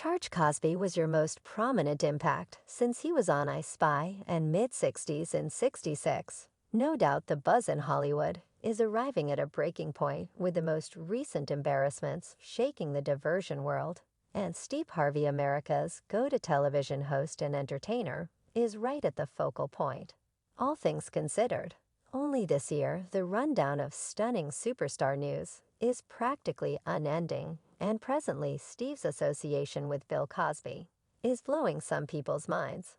Charge Cosby was your most prominent impact since he was on I Spy and mid-60s in 66. No doubt the buzz in Hollywood is arriving at a breaking point with the most recent embarrassments shaking the diversion world. And Steve Harvey, America's go-to-television host and entertainer, is right at the focal point. All things considered, only this year the rundown of stunning superstar news is practically unending, and presently Steve's association with Bill Cosby is blowing some people's minds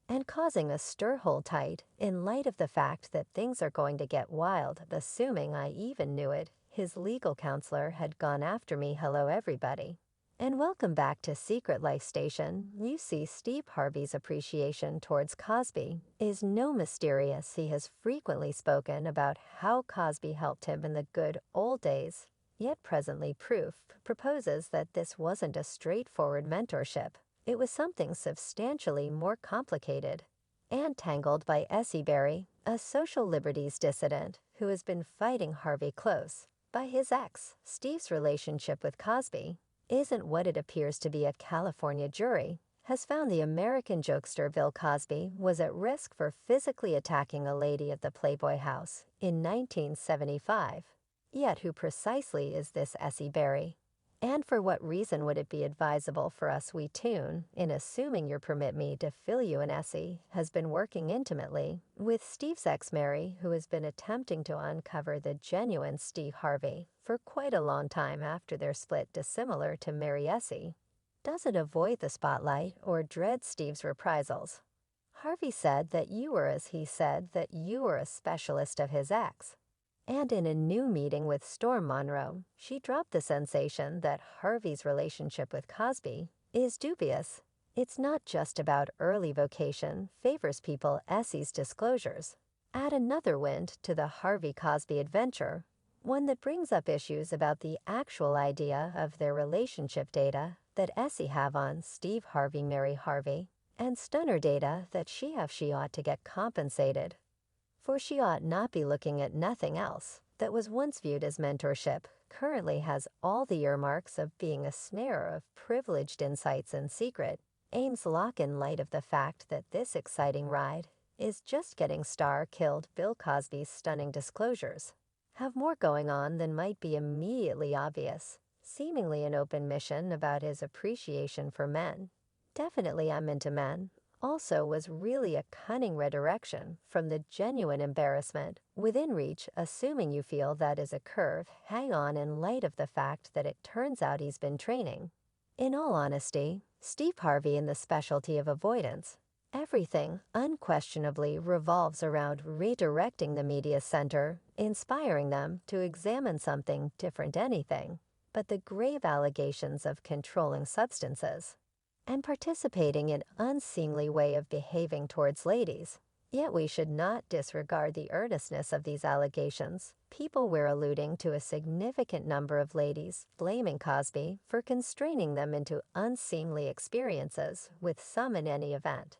and causing a stir hold tight in light of the fact that things are going to get wild, assuming I even knew it. His legal counselor had gone after me. Hello everybody. And welcome back to Secret Life Station. You see, Steve Harvey's appreciation towards Cosby is no mysterious. He has frequently spoken about how Cosby helped him in the good old days, yet presently proof proposes that this wasn't a straightforward mentorship. It was something substantially more complicated and tangled by Essie Berry, a social liberties dissident who has been fighting Harvey close by his ex. Steve's relationship with Cosby isn't what it appears to be. A California jury has found the American jokester Bill Cosby was at risk for physically attacking a lady at the Playboy House in 1975. Yet who precisely is this Essie Berry? And for what reason would it be advisable for us we tune in, assuming you permit me to fill you in? Essie has been working intimately with Steve's ex Mary, who has been attempting to uncover the genuine Steve Harvey for quite a long time after their split. Dissimilar to Mary, Essie doesn't avoid the spotlight or dread Steve's reprisals. Harvey said that you were, as he said, that you were a specialist of his ex. And in a new meeting with Storm Monroe, she dropped the sensation that Harvey's relationship with Cosby is dubious. It's not just about early vocation favors people. Essie's disclosures add another wind to the Harvey Cosby adventure, one that brings up issues about the actual idea of their relationship data that Essie have on Steve Harvey, Mary Harvey, and stunner data that she ought to get compensated. For she ought not be looking at nothing else that was once viewed as mentorship, currently has all the earmarks of being a snare of privileged insights and secret aims lock in light of the fact that this exciting ride is just getting star-killed. Bill Cosby's stunning disclosures have more going on than might be immediately obvious, seemingly an open mission about his appreciation for men. Definitely I'm into men. Also was really a cunning redirection from the genuine embarrassment within reach, assuming you feel that is a curve. Hang on in light of the fact that it turns out he's been training. In all honesty, Steve Harvey in the specialty of avoidance. Everything unquestionably revolves around redirecting the media center, inspiring them to examine something different, anything but the grave allegations of controlling substances and participating in unseemly way of behaving towards ladies. Yet we should not disregard the earnestness of these allegations. People were alluding to a significant number of ladies blaming Cosby for constraining them into unseemly experiences with some in any event,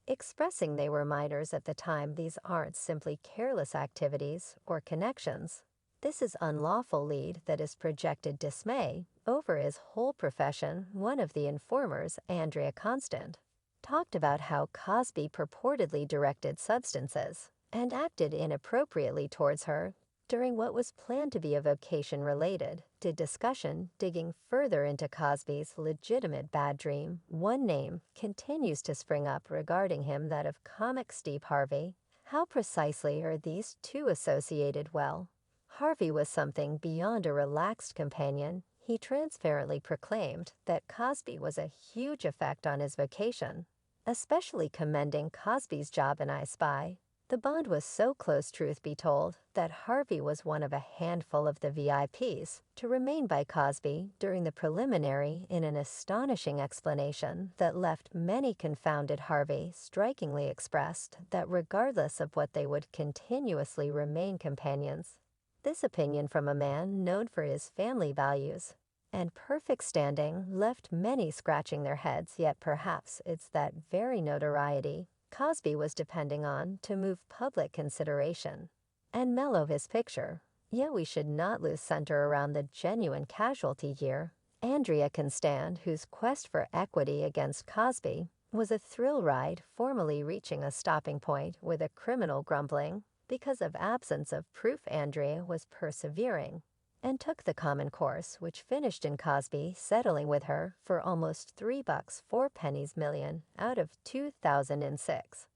expressing they were minors at the time. These aren't simply careless activities or connections. This is unlawful lead that is projected dismay over his whole profession. One of the informers, Andrea Constant, talked about how Cosby purportedly directed substances and acted inappropriately towards her during what was planned to be a vocation related to discussion. Digging further into Cosby's legitimate bad dream, one name continues to spring up regarding him, that of comic Steve Harvey. How precisely are these two associated? Well, Harvey was something beyond a relaxed companion. He transparently proclaimed that Cosby was a huge effect on his vocation, especially commending Cosby's job in I Spy. The bond was so close, truth be told, that Harvey was one of a handful of the VIPs to remain by Cosby during the preliminary, in an astonishing explanation that left many confounded. Harvey strikingly expressed that regardless of what, they would continuously remain companions. This opinion from a man known for his family values and perfect standing left many scratching their heads. Yet perhaps it's that very notoriety Cosby was depending on to move public consideration and mellow his picture. Yet we should not lose center around the genuine casualty here. Andrea Constand, whose quest for equity against Cosby was a thrill ride, formally reaching a stopping point with a criminal grumbling because of absence of proof. Andrea was persevering and took the common course, which finished in Cosby settling with her for almost $3 4 pennies million out of 2006.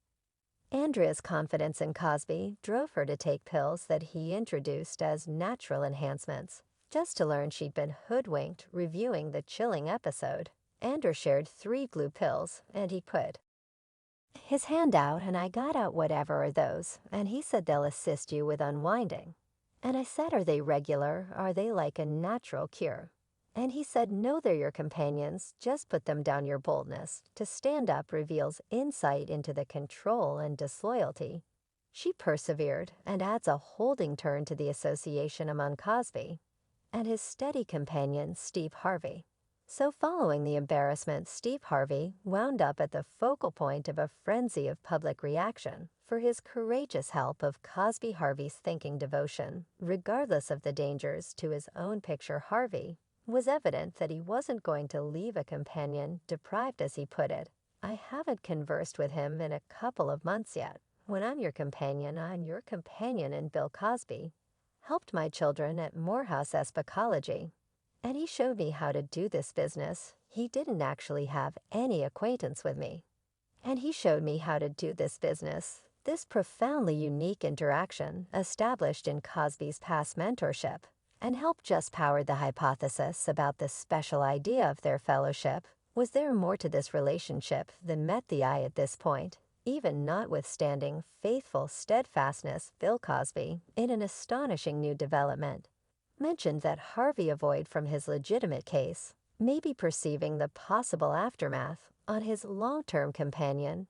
Andrea's confidence in Cosby drove her to take pills that he introduced as natural enhancements, just to learn she'd been hoodwinked reviewing the chilling episode. Andrew shared 3 blue pills, and he put his hand out, and I got out whatever are those, and he said they'll assist you with unwinding. And I said, are they regular? Are they like a natural cure? And he said, no, they're your companions. Just put them down your boldness. To stand up reveals insight into the control and disloyalty. She persevered and adds a holding turn to the association among Cosby and his steady companion, Steve Harvey. So following the embarrassment, Steve Harvey wound up at the focal point of a frenzy of public reaction for his courageous help of Cosby. Harvey's thinking devotion, regardless of the dangers to his own picture. Harvey was evident that he wasn't going to leave a companion deprived, as he put it. I haven't conversed with him in a couple of months yet. When I'm your companion, I'm your companion. And Bill Cosby helped my children at Morehouse Epicology, and he showed me how to do this business. He didn't actually have any acquaintance with me. And he showed me how to do this business. This profoundly unique interaction, established in Cosby's past mentorship, and helped just power the hypothesis about the special idea of their fellowship. Was there more to this relationship than met the eye at this point? Even notwithstanding faithful steadfastness, Bill Cosby, in an astonishing new development, mentioned that Harvey avoided from his legitimate case, maybe perceiving the possible aftermath on his long-term companion.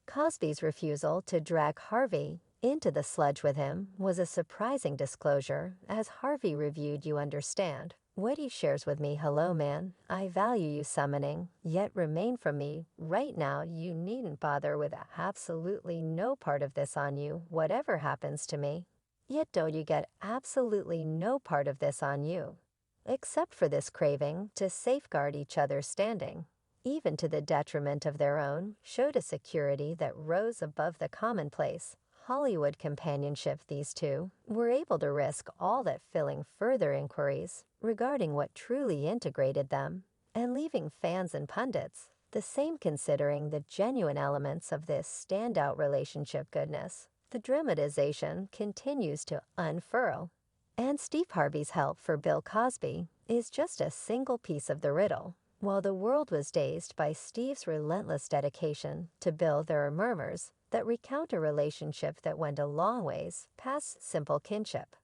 Cosby's refusal to drag Harvey into the sludge with him was a surprising disclosure, as Harvey reviewed You Understand what he shares with me. Hello, man. I value you summoning, yet remain from me. Right now, you needn't bother with absolutely no part of this on you, whatever happens to me. Yet don't you get absolutely no part of this on you, except for this craving to safeguard each other's standing, even to the detriment of their own, showed a security that rose above the commonplace Hollywood companionship. These two were able to risk all that, filling further inquiries regarding what truly integrated them, and leaving fans and pundits the same, considering the genuine elements of this standout relationship. Goodness, the dramatization continues to unfurl, and Steve Harvey's help for Bill Cosby is just a single piece of the riddle. While the world was dazed by Steve's relentless dedication to Bill, there are murmurs that recount a relationship that went a long ways past simple kinship.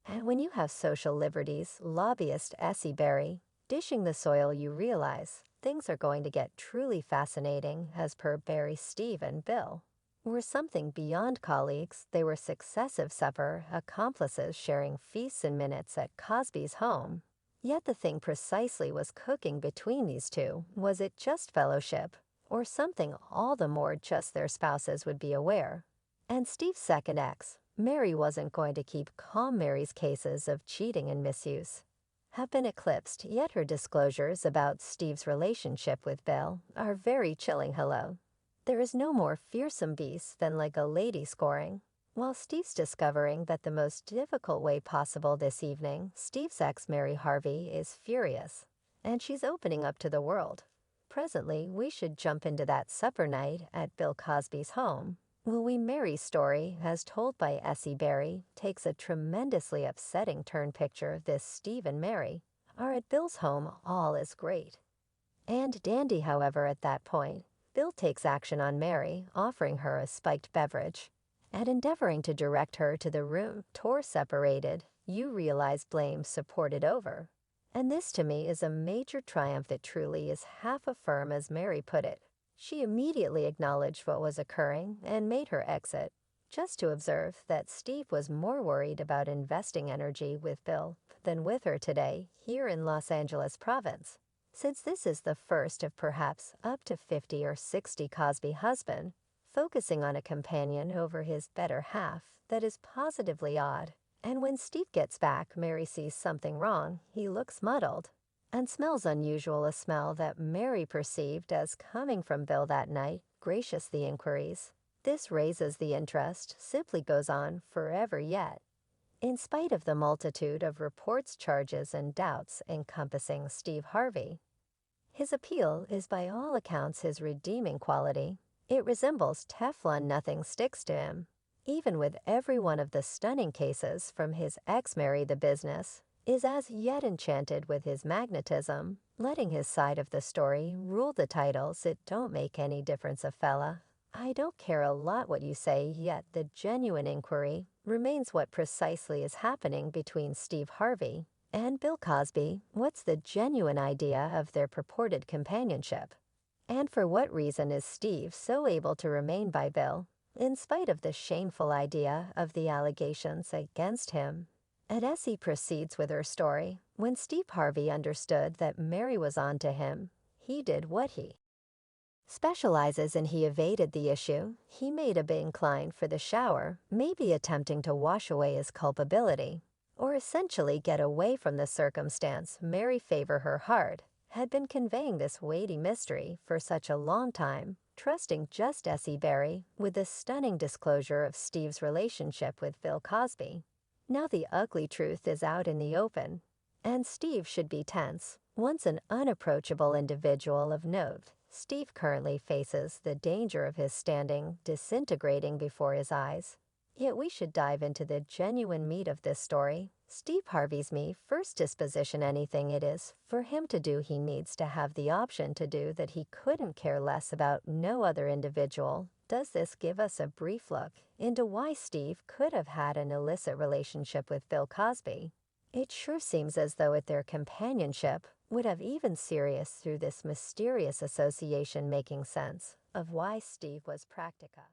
And when you have social liberties lobbyist Essie Berry dishing the soil, you realize things are going to get truly fascinating. As per Berry, Steve and Bill were something beyond colleagues. They were successive supper accomplices, sharing feasts and minutes at Cosby's home. Yet the thing precisely was cooking between these two. Was it just fellowship, or something all the more just their spouses would be aware? And Steve's second ex, Mary, wasn't going to keep calm. Mary's cases of cheating and misuse have been eclipsed, yet her disclosures about Steve's relationship with Bill are very chilling. Hello. There is no more fearsome beast than like a lady scoring. While Steve's discovering that the most difficult way possible this evening, Steve's ex, Mary Harvey, is furious, and she's opening up to the world. Presently, we should jump into that supper night at Bill Cosby's home. Will we? Mary's story, as told by Essie Berry, takes a tremendously upsetting turn. Picture this: Steve and Mary are at Bill's home. All is great and dandy. However, at that point, Bill takes action on Mary, offering her a spiked beverage and endeavoring to direct her to the room. Tor separated, you realize blame supported over. And this to me is a major triumph that truly is half a firm, as Mary put it. She immediately acknowledged what was occurring and made her exit, just to observe that Steve was more worried about investing energy with Bill than with her today here in Los Angeles province. Since this is the first of perhaps up to 50 or 60 Cosby husband focusing on a companion over his better half, that is positively odd. And when Steve gets back, Mary sees something wrong. He looks muddled, and smells unusual, a smell that Mary perceived as coming from Bill that night, gracious the inquiries. This raises the interest, simply goes on forever yet. In spite of the multitude of reports, charges, and doubts encompassing Steve Harvey, his appeal is by all accounts his redeeming quality. It resembles Teflon, nothing sticks to him. Even with every one of the stunning cases from his ex-Mary, the business is as yet enchanted with his magnetism, letting his side of the story rule the titles. It don't make any difference, a fella. I don't care a lot what you say, yet the genuine inquiry remains what precisely is happening between Steve Harvey and Bill Cosby. What's the genuine idea of their purported companionship? And for what reason is Steve so able to remain by Bill, in spite of the shameful idea of the allegations against him? And Essie proceeds with her story. When Steve Harvey understood that Mary was on to him, he did what he specializes in. He evaded the issue. He made a big incline for the shower, maybe attempting to wash away his culpability, or essentially get away from the circumstance. Mary Favor, her heart, had been conveying this weighty mystery for such a long time, trusting just Essie Berry with the stunning disclosure of Steve's relationship with Bill Cosby. Now the ugly truth is out in the open, and Steve should be tense. Once an unapproachable individual of note, Steve currently faces the danger of his standing disintegrating before his eyes. Yet we should dive into the genuine meat of this story. Steve Harvey's first disposition, anything it is for him to do, he needs to have the option to do that. He couldn't care less about no other individual. Does this give us a brief look into why Steve could have had an illicit relationship with Bill Cosby? It sure seems as though their companionship would have even serious through this mysterious association, making sense of why Steve was practica.